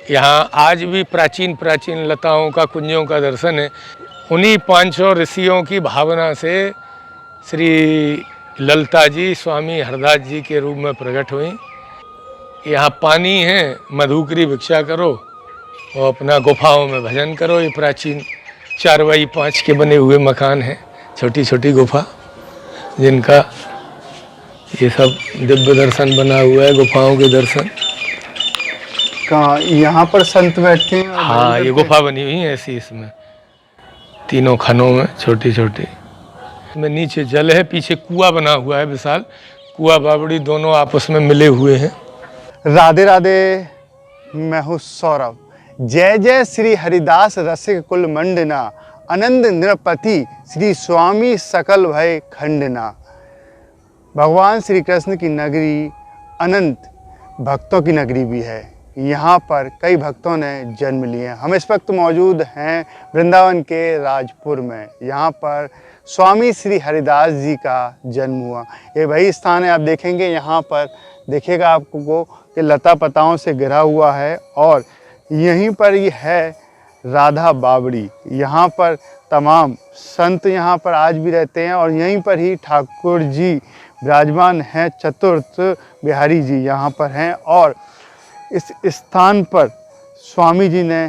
यहाँ आज भी प्राचीन प्राचीन लताओं का कुंजों का दर्शन है। उन्हीं 500 ऋषियों की भावना से श्री ललता जी स्वामी हरदास जी के रूप में प्रकट हुई। यहाँ पानी है, मधुकरी भिक्षा करो और अपना गुफाओं में भजन करो। ये प्राचीन 4x5 के बने हुए मकान हैं, छोटी छोटी गुफा, जिनका ये सब दिव्य दर्शन बना हुआ है, गुफाओं के दर्शन। कहाँ यहाँ पर संत बैठते हैं? हाँ, ये गुफा बनी हुई है ऐसी, इसमें तीनों खनों में छोटी छोटी। में नीचे जल है, पीछे कुआं बना हुआ है विशाल। कुआं बावड़ी दोनों आपस में मिले हुए हैं। राधे राधे, मैं हूँ सौरभ। जय जय श्री हरिदास रसिक कुल मंडना, आनंद नृपति श्री स्वामी सकल भय खंडना। भगवान श्री कृष्ण की नगरी अनंत भक्तों की नगरी भी है। यहाँ पर कई भक्तों ने जन्म लिए हैं। हम इस वक्त मौजूद हैं वृंदावन के राजपुर में। यहाँ पर स्वामी श्री हरिदास जी का जन्म हुआ। ये वही स्थान है, आप देखेंगे यहाँ पर देखिएगा आपको कि लता पताओं से घिरा हुआ है और यहीं पर ही है राधा बावड़ी। यहाँ पर तमाम संत यहाँ पर आज भी रहते हैं और यहीं पर ही ठाकुर जी विराजमान हैं। चतुर्थ बिहारी जी यहाँ पर हैं और इस स्थान पर स्वामी जी ने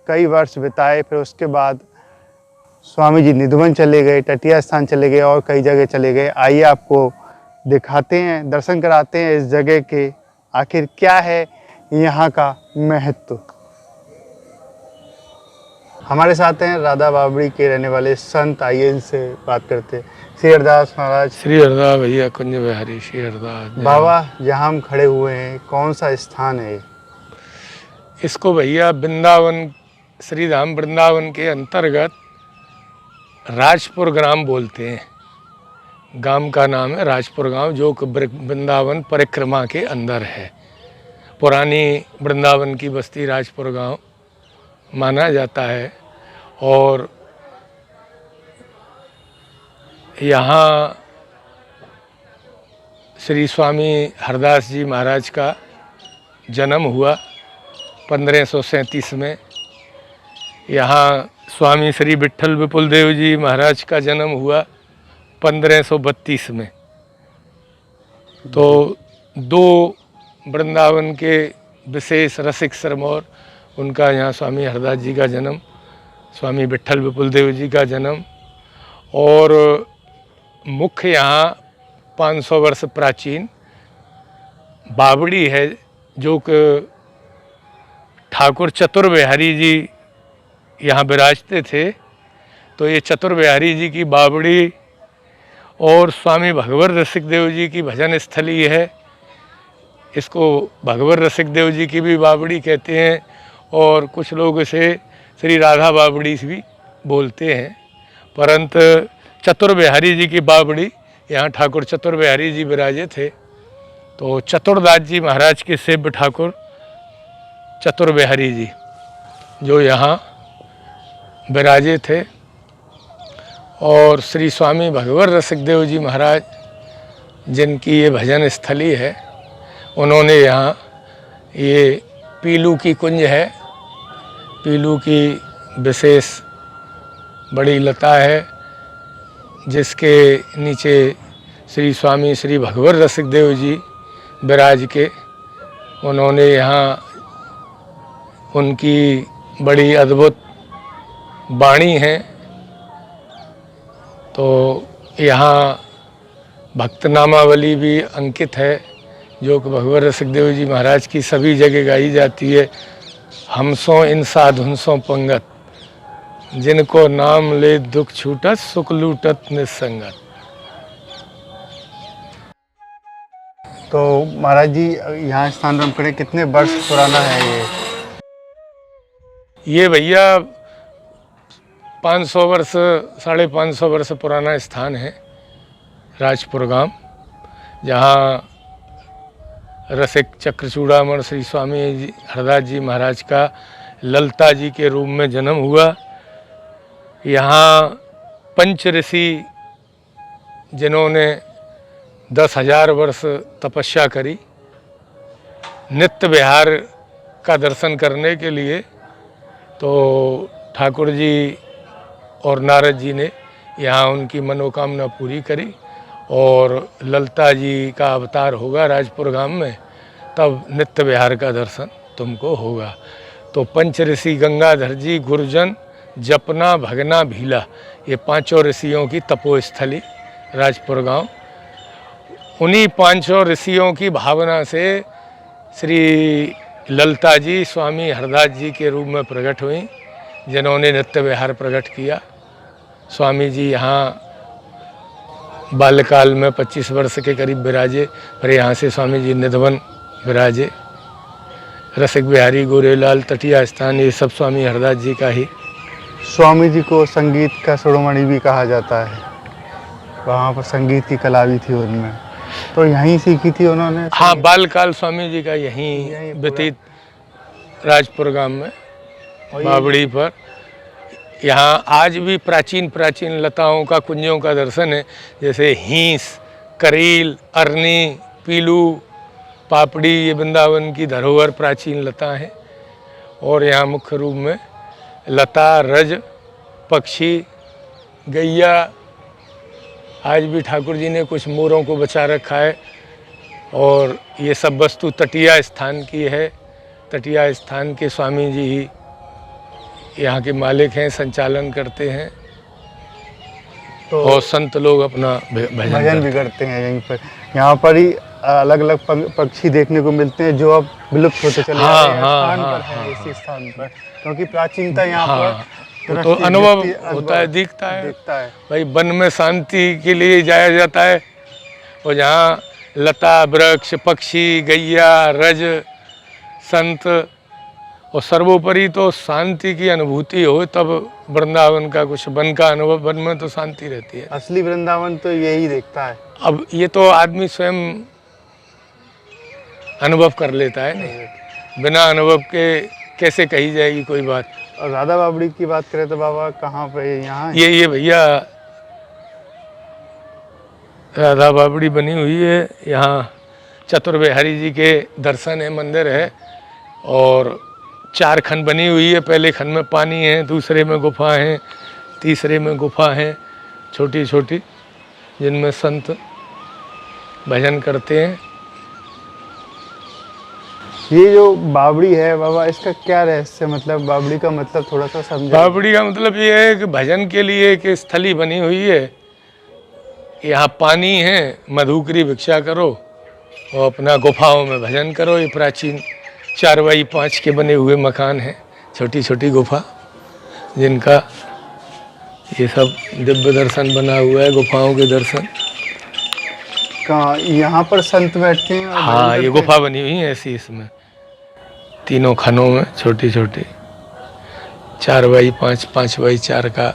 कई वर्ष बिताए। फिर उसके बाद स्वामी जी निधवन चले गए, टटिया स्थान चले गए और कई जगह चले गए। आइए आपको दिखाते हैं, दर्शन कराते हैं इस जगह के, आखिर क्या है यहाँ का महत्व। हमारे साथ हैं राधा बावड़ी के रहने वाले संत। आइए इनसे बात करते हैं। श्री हरदास महाराज। श्री हरदास भैया, कुंज बिहारी श्री हरदास बाबा। जहाँ हम खड़े हुए हैं कौन सा स्थान है? इसको भैया वृंदावन, श्री धाम वृंदावन के अंतर्गत राजपुर ग्राम बोलते हैं। गांव का नाम है राजपुर गांव, जो कि वृंदावन परिक्रमा के अंदर है। पुरानी वृंदावन की बस्ती राजपुर गांव माना जाता है। और यहाँ श्री स्वामी हरदास जी महाराज का जन्म हुआ 1537 में। यहाँ स्वामी श्री विट्ठल विपुल देव जी महाराज का जन्म हुआ 1532 में। तो दो वृंदावन के विशेष रसिक सिरमौर, उनका यहाँ स्वामी हरदास जी का जन्म, स्वामी विट्ठल विपुल देव जी का जन्म। और मुख्य यहाँ 500 वर्ष प्राचीन बावड़ी है, जो कि ठाकुर चतुर्बिहारी जी यहाँ विराजते थे। तो ये चतुर्बिहारी जी की बावड़ी और स्वामी भगवत रसिक देव जी की भजन स्थली है। इसको भगवत रसिक देव जी की भी बावड़ी कहते हैं और कुछ लोग इसे श्री राधा बावड़ी से भी बोलते हैं। परंतु चतुर्बिहारी जी की बावड़ी, यहाँ ठाकुर चतुर्बिहारी जी विराजे थे। तो चतुरदास जी महाराज के सेव्य ठाकुर चतुर्बिहारी जी जो यहाँ विराजे थे। और श्री स्वामी भगवत रसिक देव जी महाराज, जिनकी ये भजन स्थली है, उन्होंने यहाँ ये पीलू की कुंज है, पीलू की विशेष बड़ी लता है, जिसके नीचे श्री स्वामी श्री भगवत रसिक देव जी विराज के। उन्होंने यहाँ उनकी बड़ी अद्भुत वाणी है। तो यहाँ भक्त नामावली भी अंकित है, जो कि भगवत रसिक देव जी महाराज की सभी जगह गाई जाती है। हमसो इन साधुनसों पंगत, जिनको नाम ले दुख छूटत, सुख लूटत निसंगत। तो महाराज जी यहाँ स्थान हम खड़े, कितने वर्ष पुराना है ये? ये भैया 500 वर्ष, 550 वर्ष पुराना स्थान है राजपुर गांव, जहाँ रसिक चक्रचूड़ामण श्री स्वामी हरदास जी महाराज का ललता जी के रूप में जन्म हुआ। यहाँ पंच ऋषि, जिन्होंने 10,000 वर्ष तपस्या करी, नित्य विहार का दर्शन करने के लिए तो ठाकुर जी और नारद जी ने यहाँ उनकी मनोकामना पूरी करी, और ललता जी का अवतार होगा राजपुर गांव में, तब नित्य विहार का दर्शन तुमको होगा। तो पंच ऋषि गंगाधर जी, गुरजन, जपना, भगना, भीला, ये पांचों ऋषियों की तपोस्थली राजपुर गांव। उन्हीं पांचों ऋषियों की भावना से श्री ललता जी स्वामी हरदास जी के रूप में प्रकट हुई, जिन्होंने नित्य विहार प्रकट किया। स्वामी जी यहाँ बाल्यकाल में 25 वर्ष के करीब विराजे, फिर यहाँ से स्वामी जी निधवन विराजे। रसिक बिहारी, गोरेलाल, तटिया स्थान, ये सब स्वामी हरदास जी का ही। स्वामी जी को संगीत का शिरोमणि भी कहा जाता है, वहाँ पर संगीत की कला भी थी उनमें, तो यहीं सीखी थी उन्होंने? हाँ, बालकाल स्वामी जी का यहीं व्यतीत राजपुर गांव में बावड़ी पर। यहाँ आज भी प्राचीन लताओं का, कुंजों का दर्शन है, जैसे हींस, करील, अरनी, पीलू, पापड़ी, ये वृंदावन की धरोहर प्राचीन लता है। और यहाँ मुख्य रूप में लता, रज, पक्षी, गैया, आज भी ठाकुर जी ने कुछ मोरों को बचा रखा है। और ये सब वस्तु तटिया स्थान की है। तटिया स्थान के स्वामी जी ही यहाँ के मालिक हैं, संचालन करते हैं। तो और संत लोग अपना भजन भी करते हैं यहीं पर। यहाँ पर ही अलग अलग पक्षी देखने को मिलते हैं जो अब विलुप्त होते चले जा रहे हैं। स्थान पर है, इसी स्थान पर, क्योंकि प्राचीनता यहाँ पर तो अनुभव होता है, दिखता है भाई। वन में शांति के लिए जाया जाता है, और जहाँ लता, वृक्ष, पक्षी, गैया, रज, संत, और सर्वोपरि तो शांति की अनुभूति हो, तब वृंदावन का कुछ वन का अनुभव, वन में तो शांति रहती है। असली वृंदावन तो यही देखता है। अब ये तो आदमी स्वयं अनुभव कर लेता है, नहीं बिना अनुभव के कैसे कही जाएगी कोई बात। और राधा बावड़ी की बात करें तो बाबा कहाँ पे? यहाँ ये भैया राधा बावड़ी बनी हुई है। यहाँ चतुर्विहारी जी के दर्शन है, मंदिर है, और 4 खंड बनी हुई है। पहले खंड में पानी है, दूसरे में गुफा है, तीसरे में गुफा है छोटी छोटी, जिनमें संत भजन करते हैं। ये जो बावड़ी है बाबा, इसका क्या रहस्य, मतलब बावड़ी का मतलब थोड़ा सा समझा। बावड़ी का मतलब ये है कि भजन के लिए एक स्थली बनी हुई है। यहाँ पानी है, मधुकरी भिक्षा करो और अपना गुफाओं में भजन करो। ये प्राचीन 4x5 के बने हुए मकान हैं, छोटी छोटी गुफा, जिनका ये सब दिव्य दर्शन बना हुआ है, गुफाओं के दर्शन। कहाँ यहाँ पर संत बैठते हैं? हाँ, ये गुफा बनी हुई है ऐसी, इसमें तीनों खनों में छोटी छोटी 4x5, 5x4 का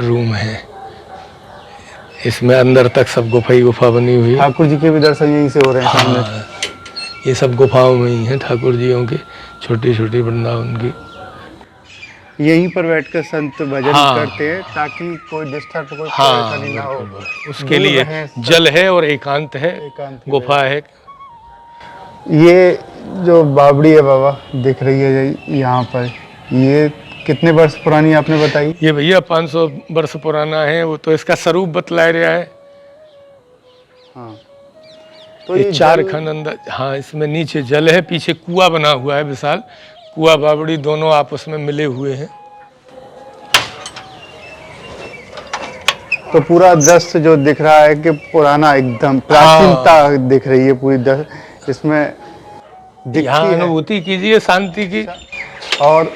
रूम है। इसमें अंदर तक सब गुफा ही गुफा बनी हुई है। ठाकुर जी के भी दर्शन यहीं से हो रहे हैं सामने। हाँ, ये सब गुफाओं में ही हैं ठाकुर जियों की, छोटी छोटी वृंदावन की। यहीं पर बैठकर संत भजन हाँ, करते हैं, ताकि कोई डिस्टर्ब, कोई हाँ, परेशानी ना हो। उसके लिए जल है और एकांत है, गुफा है। ये जो बावड़ी है बाबा दिख रही है यहाँ पर, ये कितने वर्ष पुरानी आपने बताई? ये भैया 500 वर्ष पुराना है। वो तो इसका स्वरूप बतला रहा है। हाँ, तो ये 4 खंड अंदर। हाँ, इसमें नीचे जल है, पीछे कुआं बना हुआ है विशाल। कुआं बावड़ी दोनों आपस में मिले हुए हैं। तो पूरा दृश्य जो दिख रहा है कि पुराना, एकदम प्राचीनता दिख रही है पूरी इसमें दिखती यहाँ है। अनुभूति कीजिए शांति की। और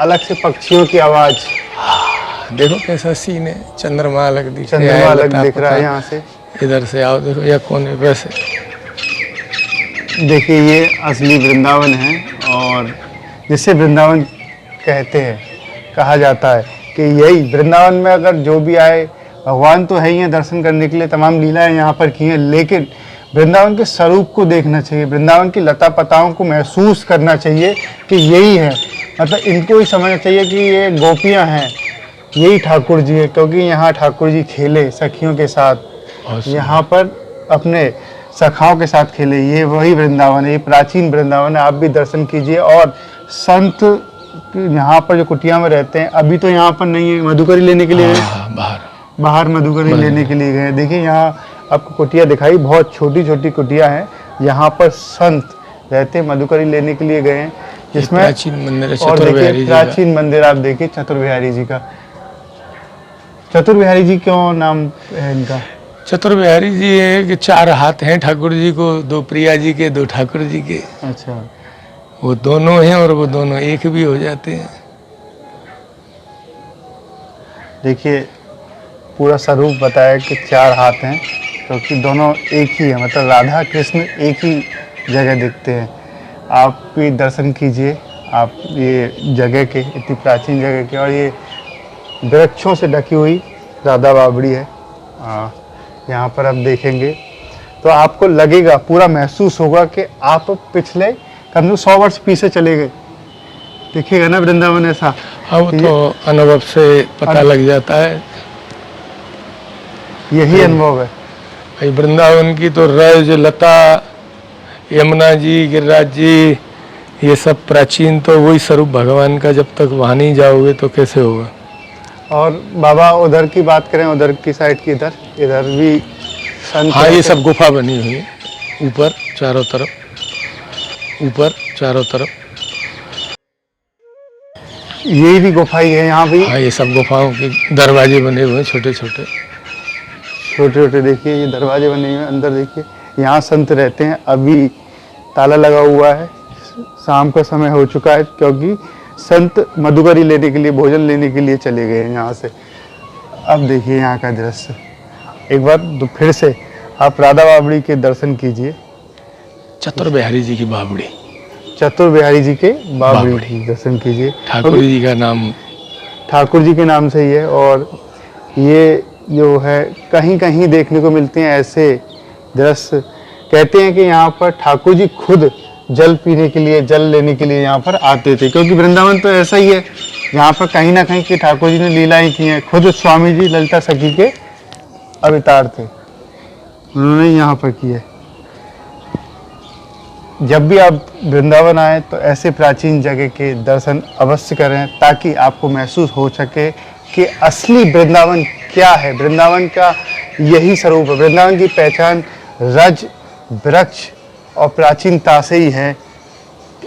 अलग से पक्षियों की आवाज, देखो कैसा सीन है, चंद्रमा अलग दिख रहा है यहाँ से। इधर से आओ, देखो या कोने पे से देखिए, ये असली वृंदावन है, और जिसे वृंदावन कहते हैं, कहा जाता है कि यही वृंदावन में अगर जो भी आए, भगवान तो है ही है, दर्शन करने के लिए तमाम लीलाएं यहाँ पर की हैं, लेकिन वृंदावन के स्वरूप को देखना चाहिए, वृंदावन की लता पताओं को महसूस करना चाहिए कि यही है। मतलब इनको ही समझना चाहिए कि ये गोपियाँ हैं, यही ठाकुर जी है, क्योंकि यहाँ ठाकुर जी खेले सखियों के साथ, यहाँ पर अपने सखाओं के साथ खेले, ये वही वृंदावन है, ये प्राचीन वृंदावन है। आप भी दर्शन कीजिए। और संत यहाँ पर जो कुटिया में रहते हैं, अभी तो यहाँ पर नहीं है, मधुकरी लेने के लिए गए, बाहर मधुकरी लेने के लिए गए। देखिए यहाँ आपको कुटिया दिखाई, बहुत छोटी छोटी कुटिया है, यहाँ पर संत रहते हैं, मधुकरी लेने के लिए गए हैं, जिसमें प्राचीन मंदिर है और चतुर्विहारी देखिए जी प्राचीन मंदिर आप देखिए चतुर्विहारी जी का। चतुर्विहारी जी क्यों नाम है इनका? चतुर्विहारी जी है कि 4 हाथ हैं ठाकुर जी को, 2 प्रिया जी के, 2 ठाकुर जी के। अच्छा, वो दोनों हैं और वो दोनों एक भी हो जाते हैं। देखिए पूरा स्वरूप बताया कि 4 हाथ हैं, क्योंकि दोनों एक ही है, मतलब राधा कृष्ण एक ही जगह दिखते हैं। आप भी दर्शन कीजिए, आप ये जगह के, इतनी प्राचीन जगह के, और ये वृक्षों से ढकी हुई राधा बावड़ी है। यहाँ पर आप देखेंगे तो आपको लगेगा, पूरा महसूस होगा कि आप पिछले कम से 100 वर्ष पीछे चले गए। देखिएगा ना वृंदावन ऐसा। हाँ, वो तो अनुभव से पता लग जाता है। यही अनुभव है। भाई वृंदावन की तो रज, लता, यमुना जी, गिरिराज जी, ये सब प्राचीन तो वही स्वरूप भगवान का। जब तक वहाँ नहीं जाओगे तो कैसे होगा। और बाबा उधर की बात करें, उधर की साइड की, इधर भी संत। हाँ, ये सब गुफा बनी हुई है ऊपर चारों तरफ, ऊपर चारों तरफ। ये भी गुफा ही है यहाँ भी। हाँ, ये सब गुफाओं के दरवाजे बने हुए हैं, छोटे छोटे छोटे छोटे। देखिए ये दरवाजे बने हुए हैं, अंदर देखिए यहाँ संत रहते हैं। अभी ताला लगा हुआ है, शाम का समय हो चुका है, क्योंकि संत मधुकरी लेने के लिए, भोजन लेने के लिए चले गए हैं यहाँ से। अब देखिए यहाँ का दृश्य एक बार फिर से आप राधा बावड़ी के दर्शन कीजिए। चतुर्विहारी जी की बावड़ी, चतुर्विहारी जी के बावड़ी के दर्शन कीजिए। ठाकुर जी का नाम, ठाकुर जी के नाम से ही है। और ये जो है कहीं कहीं देखने को मिलते हैं ऐसे दृश्य। कहते हैं कि यहाँ पर ठाकुर जी खुद जल पीने के लिए, जल लेने के लिए यहाँ पर आते थे, क्योंकि वृंदावन तो ऐसा ही है, यहाँ पर कहीं ना कहीं कि ठाकुर जी ने लीलाएं की हैं। खुद स्वामी जी ललिता सखी के अवतार थे, उन्होंने यहाँ पर किए। जब भी आप वृंदावन आए तो ऐसे प्राचीन जगह के दर्शन अवश्य करें, ताकि आपको महसूस हो सके कि असली वृंदावन क्या है। वृंदावन का यही स्वरूप है। वृंदावन की पहचान रज, वृक्ष और प्राचीनता से ही है।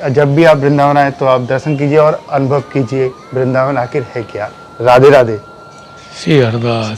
जब भी आप वृंदावन आए तो आप दर्शन कीजिए और अनुभव कीजिए वृंदावन आखिर है क्या। राधे राधे। श्री हरदास।